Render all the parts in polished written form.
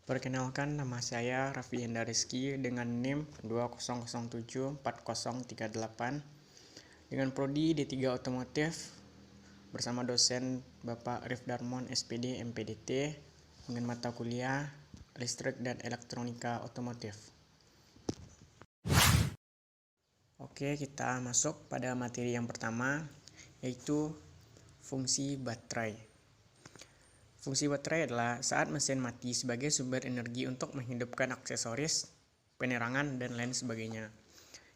Perkenalkan, nama saya Raffi Hendar Rizky dengan NIM 20074038 dengan prodi D3 Otomotif bersama dosen Bapak Rif Darmon SPD MPDT dengan mata kuliah Listrik dan Elektronika Otomotif. Oke, kita masuk pada materi yang pertama, yaitu fungsi baterai. Fungsi baterai adalah saat mesin mati sebagai sumber energi untuk menghidupkan aksesoris, penerangan, dan lain sebagainya.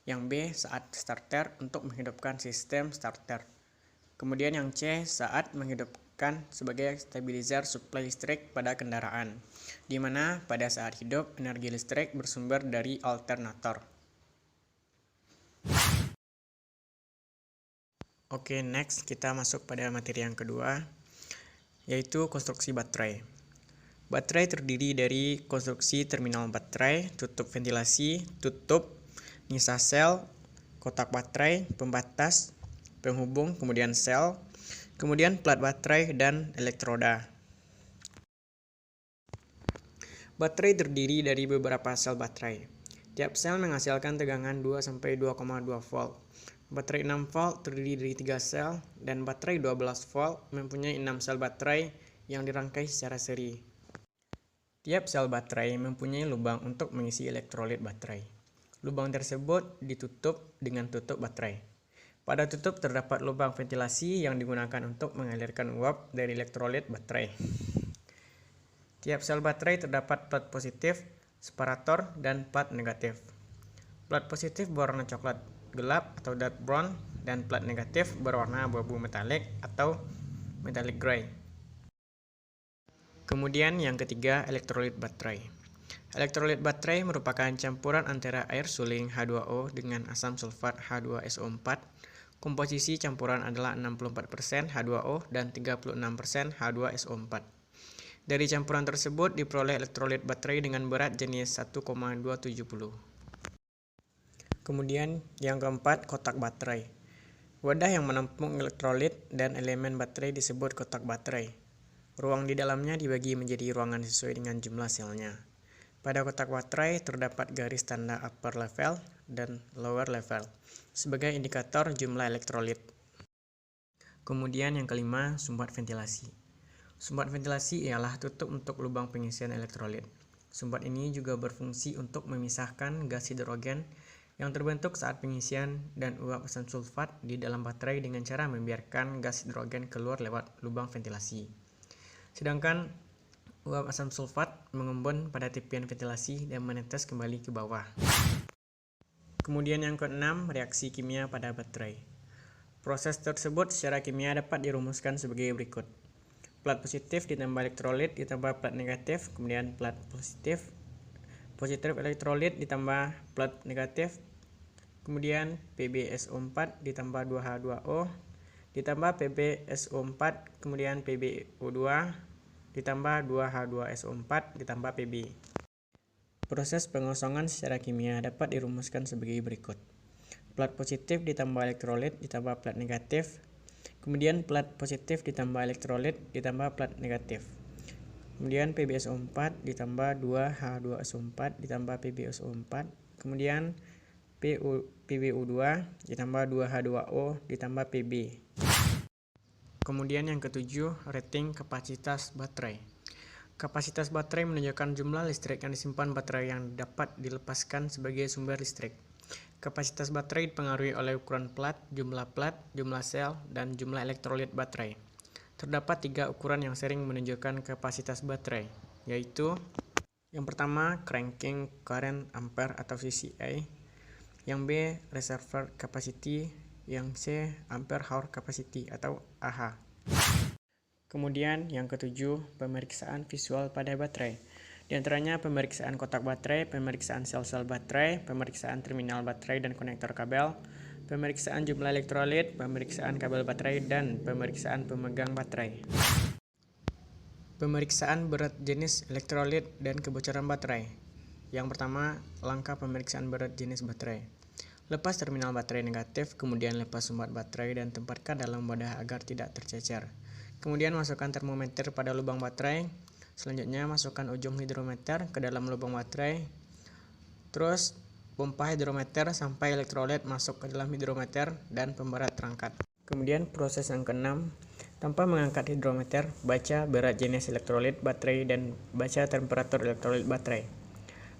Yang B, saat starter untuk menghidupkan sistem starter. Kemudian yang C, saat menghidupkan sebagai stabilizer suplai listrik pada kendaraan, di mana pada saat hidup energi listrik bersumber dari alternator. Oke, next kita masuk pada materi yang kedua, yaitu konstruksi baterai. Baterai terdiri dari konstruksi terminal baterai, tutup ventilasi, tutup, nisa sel, kotak baterai, pembatas, penghubung, kemudian sel, kemudian plat baterai, dan elektroda. Baterai terdiri dari beberapa sel baterai. Tiap sel menghasilkan tegangan 2-2,2 volt. Baterai 6 volt terdiri dari 3 sel, dan baterai 12 volt mempunyai 6 sel baterai yang dirangkai secara seri. Tiap sel baterai mempunyai lubang untuk mengisi elektrolit baterai. Lubang tersebut ditutup dengan tutup baterai. Pada tutup terdapat lubang ventilasi yang digunakan untuk mengalirkan uap dari elektrolit baterai. Tiap sel baterai terdapat plat positif, separator, dan plat negatif. Plat positif berwarna coklat gelap atau dark brown, dan plat negatif berwarna abu-abu metalik atau metallic gray. Kemudian yang ketiga, elektrolit baterai. Elektrolit baterai merupakan campuran antara air suling H2O dengan asam sulfat H2SO4. Komposisi campuran adalah 64% H2O dan 36% H2SO4. Dari campuran tersebut diperoleh elektrolit baterai dengan berat jenis 1,270. Kemudian yang keempat, kotak baterai. Wadah yang menampung elektrolit dan elemen baterai disebut kotak baterai. Ruang di dalamnya dibagi menjadi ruangan sesuai dengan jumlah selnya. Pada kotak baterai terdapat garis tanda upper level dan lower level sebagai indikator jumlah elektrolit. Kemudian yang kelima, sumbat ventilasi. Sumbat ventilasi ialah tutup untuk lubang pengisian elektrolit. Sumbat ini juga berfungsi untuk memisahkan gas hidrogen yang terbentuk saat pengisian dan uap asam sulfat di dalam baterai dengan cara membiarkan gas hidrogen keluar lewat lubang ventilasi. Sedangkan uap asam sulfat mengembun pada tepian ventilasi dan menetes kembali ke bawah. Kemudian yang keenam, reaksi kimia pada baterai. Proses tersebut secara kimia dapat dirumuskan sebagai berikut. Plat positif ditambah elektrolit ditambah plat negatif, kemudian plat positif elektrolit ditambah plat negatif, kemudian PbSO4 ditambah 2H2O ditambah PbSO4, kemudian PbO2 ditambah 2H2SO4 ditambah Pb. Proses pengosongan secara kimia dapat dirumuskan sebagai berikut. Plat positif ditambah elektrolit ditambah plat negatif, kemudian plat positif ditambah elektrolit ditambah plat negatif, kemudian PbSO4 ditambah 2H2SO4 ditambah PbSO4, kemudian PbO2 ditambah 2H2O ditambah Pb. Kemudian yang ketujuh, rating kapasitas baterai. Kapasitas baterai menunjukkan jumlah listrik yang disimpan baterai yang dapat dilepaskan sebagai sumber listrik. Kapasitas baterai dipengaruhi oleh ukuran plat, jumlah sel, dan jumlah elektrolit baterai. Terdapat 3 ukuran yang sering menunjukkan kapasitas baterai, yaitu yang pertama, cranking current ampere atau CCA, yang B, reservoir capacity, yang C, ampere hour capacity atau AH. Kemudian yang ketujuh, pemeriksaan visual pada baterai. Di antaranya pemeriksaan kotak baterai, pemeriksaan sel-sel baterai, pemeriksaan terminal baterai dan konektor kabel, pemeriksaan jumlah elektrolit, pemeriksaan kabel baterai, dan pemeriksaan pemegang baterai. Pemeriksaan berat jenis elektrolit dan kebocoran baterai. Yang pertama, langkah pemeriksaan berat jenis baterai. Lepas terminal baterai negatif, kemudian lepas sumbat baterai dan tempatkan dalam wadah agar tidak tercecer. Kemudian masukkan termometer pada lubang baterai. Selanjutnya masukkan ujung hidrometer ke dalam lubang baterai. Terus pompa hidrometer sampai elektrolit masuk ke dalam hidrometer dan pemberat terangkat. Kemudian proses yang keenam, tanpa mengangkat hidrometer, baca berat jenis elektrolit baterai dan baca temperatur elektrolit baterai.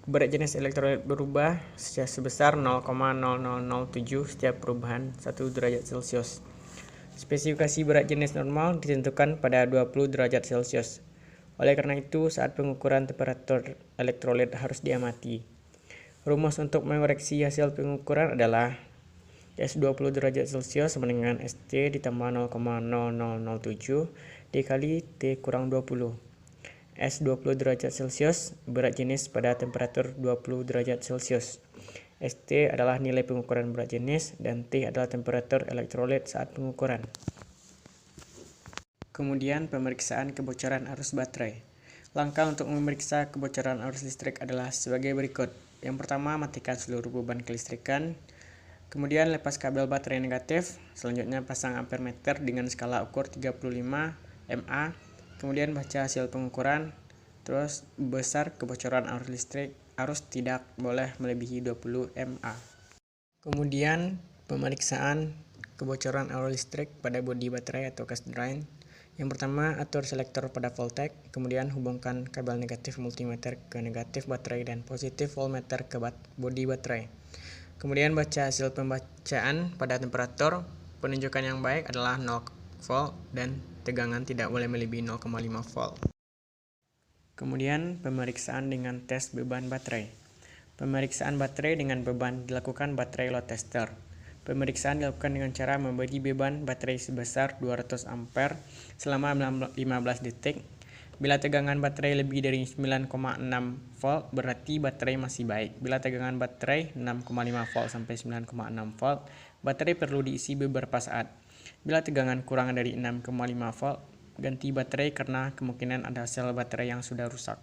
Berat jenis elektrolit berubah sebesar 0,0007 setiap perubahan 1 derajat Celcius. Spesifikasi berat jenis normal ditentukan pada 20 derajat Celcius. Oleh karena itu, saat pengukuran temperatur elektrolit harus diamati. Rumus untuk mengoreksi hasil pengukuran adalah S20 derajat Celcius sama dengan ST ditambah 0,0007 dikali T kurang 20. S20 derajat Celcius berat jenis pada temperatur 20 derajat Celcius. ST adalah nilai pengukuran berat jenis dan T adalah temperatur elektrolit saat pengukuran. Kemudian pemeriksaan kebocoran arus baterai. Langkah untuk memeriksa kebocoran arus listrik adalah sebagai berikut. Yang pertama, matikan seluruh beban kelistrikan. Kemudian lepas kabel baterai negatif. Selanjutnya pasang ampermeter dengan skala ukur 35 mA. Kemudian baca hasil pengukuran. Terus besar kebocoran arus listrik. Arus tidak boleh melebihi 20 mA. Kemudian pemeriksaan kebocoran arus listrik pada bodi baterai atau case drain. Yang pertama, atur selektor pada volttek, kemudian hubungkan kabel negatif multimeter ke negatif baterai dan positif voltmeter ke bodi baterai. Kemudian baca hasil pembacaan pada temperatur. Penunjukan yang baik adalah 0 volt dan tegangan tidak boleh melebihi 0,5 volt. Kemudian pemeriksaan dengan tes beban baterai. Pemeriksaan baterai dengan beban dilakukan baterai load tester. Pemeriksaan dilakukan dengan cara memberi beban baterai sebesar 200 ampere selama 15 detik. Bila tegangan baterai lebih dari 9,6 volt, berarti baterai masih baik. Bila tegangan baterai 6,5 volt sampai 9,6 volt, baterai perlu diisi beberapa saat. Bila tegangan kurang dari 6,5 volt, ganti baterai karena kemungkinan ada sel baterai yang sudah rusak.